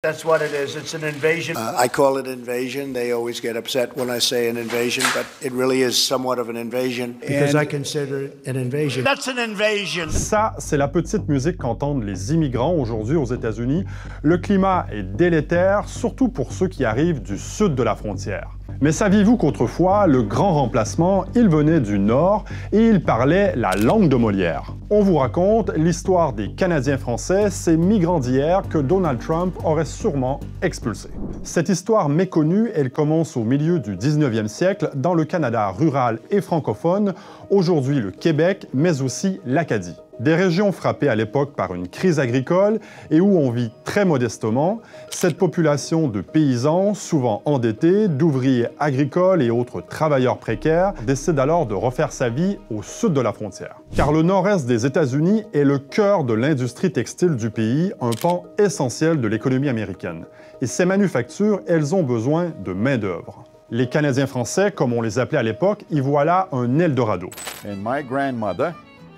That's what it is. It's an invasion. I call it invasion. They always get upset when I say an invasion, but it really is somewhat of an invasion. Because I consider it an invasion. That's an invasion. Ça, c'est la petite musique qu'entendent les immigrants aujourd'hui aux États-Unis. Le climat est délétère, surtout pour ceux qui arrivent du sud de la frontière. Mais saviez-vous qu'autrefois, le grand remplacement, il venait du Nord et il parlait la langue de Molière? On vous raconte l'histoire des Canadiens français, ces migrants d'hier que Donald Trump aurait sûrement expulsés. Cette histoire méconnue, elle commence au milieu du 19e siècle dans le Canada rural et francophone, aujourd'hui le Québec, mais aussi l'Acadie. Des régions frappées à l'époque par une crise agricole et où on vit très modestement, cette population de paysans, souvent endettés, d'ouvriers agricoles et autres travailleurs précaires, décide alors de refaire sa vie au sud de la frontière. Car le nord-est des États-Unis est le cœur de l'industrie textile du pays, un pan essentiel de l'économie américaine. Et ces manufactures, elles ont besoin de main-d'œuvre. Les Canadiens français, comme on les appelait à l'époque, y voient là un Eldorado. And my grandmother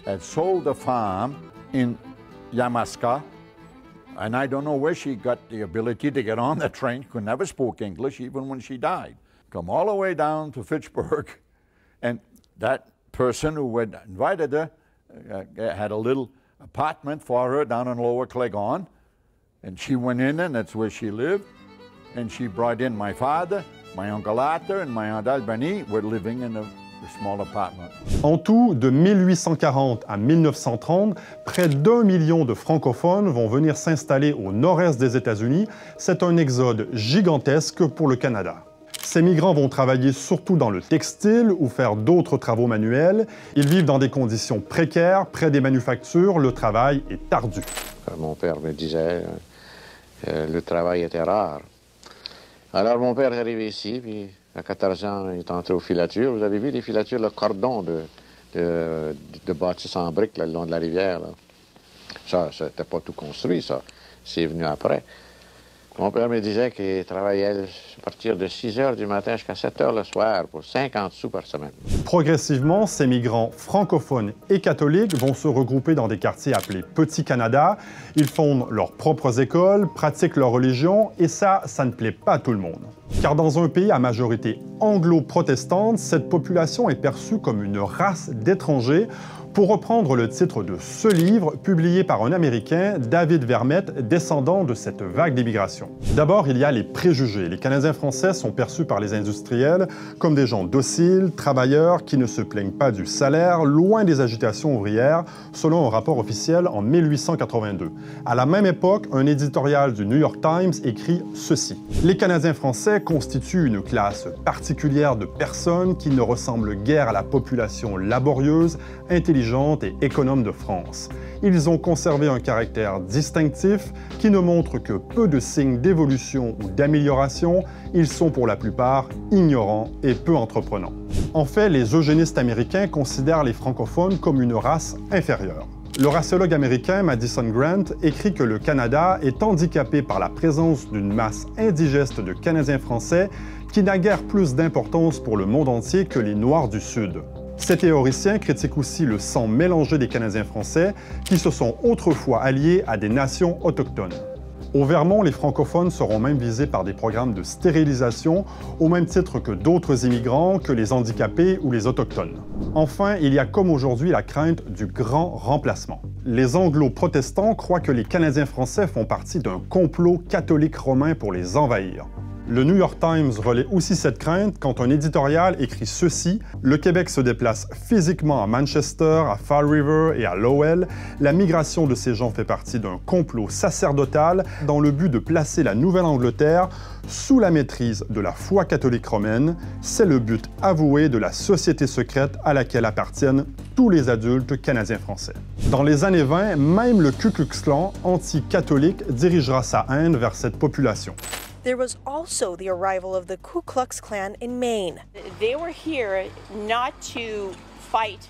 had sold a farm in Yamaska, and I don't know where she got the ability to get on the train. She never spoke English, even when she died. Come all the way down to Fitchburg, and that person who had invited her had a little apartment for her down in Lower Clegon, and she went in, and that's where she lived, and she brought in my father, my Uncle Arthur, and my Aunt Albany were living in a small apartment. En tout, de 1840 à 1930, près d'1 million de francophones vont venir s'installer au nord-est des États-Unis. C'est un exode gigantesque pour le Canada. Ces migrants vont travailler surtout dans le textile ou faire d'autres travaux manuels. Ils vivent dans des conditions précaires, près des manufactures, le travail est ardu. Mon père me disait le travail était rare. Alors mon père est arrivé ici, puis à 14 ans, il est entré aux filatures. Vous avez vu les filatures, le cordon de bâtisse en briques là, le long de la rivière. Là. Ça n'était pas tout construit, ça. C'est venu après. Mon père me disait qu'il travaillait à partir de 6 heures du matin jusqu'à 7 heures le soir pour 50 sous par semaine. Progressivement, ces migrants francophones et catholiques vont se regrouper dans des quartiers appelés Petit Canada. Ils fondent leurs propres écoles, pratiquent leur religion, et ça ne plaît pas à tout le monde. Car dans un pays à majorité anglo-protestante, cette population est perçue comme une race d'étrangers, pour reprendre le titre de ce livre publié par un Américain, David Vermette, descendant de cette vague d'immigration. D'abord, il y a les préjugés. Les Canadiens français sont perçus par les industriels comme des gens dociles, travailleurs, qui ne se plaignent pas du salaire, loin des agitations ouvrières, selon un rapport officiel en 1882. À la même époque, un éditorial du New York Times écrit ceci. Les Canadiens français constituent une classe particulière de personnes qui ne ressemblent guère à la population laborieuse, intelligente et économe de France. Ils ont conservé un caractère distinctif qui ne montre que peu de signes d'évolution ou d'amélioration. Ils sont pour la plupart ignorants et peu entreprenants. En fait, les eugénistes américains considèrent les francophones comme une race inférieure. Le raciologue américain Madison Grant écrit que le Canada est handicapé par la présence d'une masse indigeste de Canadiens français qui n'a guère plus d'importance pour le monde entier que les Noirs du Sud. Ces théoriciens critiquent aussi le sang mélangé des Canadiens français qui se sont autrefois alliés à des nations autochtones. Au Vermont, les francophones seront même visés par des programmes de stérilisation au même titre que d'autres immigrants, que les handicapés ou les autochtones. Enfin, il y a comme aujourd'hui la crainte du grand remplacement. Les anglo-protestants croient que les Canadiens français font partie d'un complot catholique romain pour les envahir. Le New York Times relaie aussi cette crainte quand un éditorial écrit ceci: « Le Québec se déplace physiquement à Manchester, à Fall River et à Lowell. La migration de ces gens fait partie d'un complot sacerdotal dans le but de placer la Nouvelle-Angleterre sous la maîtrise de la foi catholique romaine. C'est le but avoué de la société secrète à laquelle appartiennent tous les adultes canadiens français. » Dans les années 20, même le Ku Klux Klan, anti-catholique, dirigera sa haine vers cette population. There was also the arrival of the Ku Klux Klan in Maine. They were here not to fight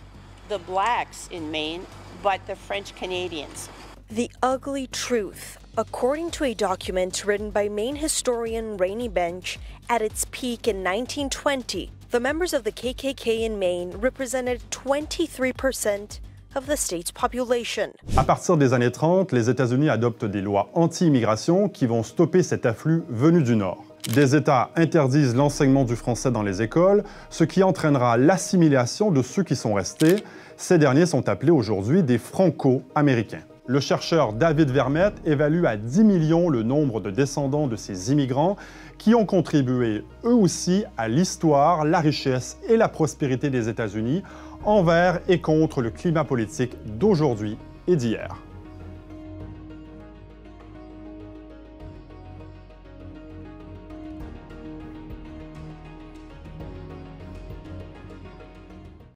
the blacks in Maine, but the French Canadians. The ugly truth. According to a document written by Maine historian Rainey Bench, at its peak in 1920, the members of the KKK in Maine represented 23% of the state's population. À partir des années 30, les États-Unis adoptent des lois anti-immigration qui vont stopper cet afflux venu du Nord. Des États interdisent l'enseignement du français dans les écoles, ce qui entraînera l'assimilation de ceux qui sont restés. Ces derniers sont appelés aujourd'hui des Franco-Américains. Le chercheur David Vermette évalue à 10 millions le nombre de descendants de ces immigrants qui ont contribué eux aussi à l'histoire, la richesse et la prospérité des États-Unis envers et contre le climat politique d'aujourd'hui et d'hier.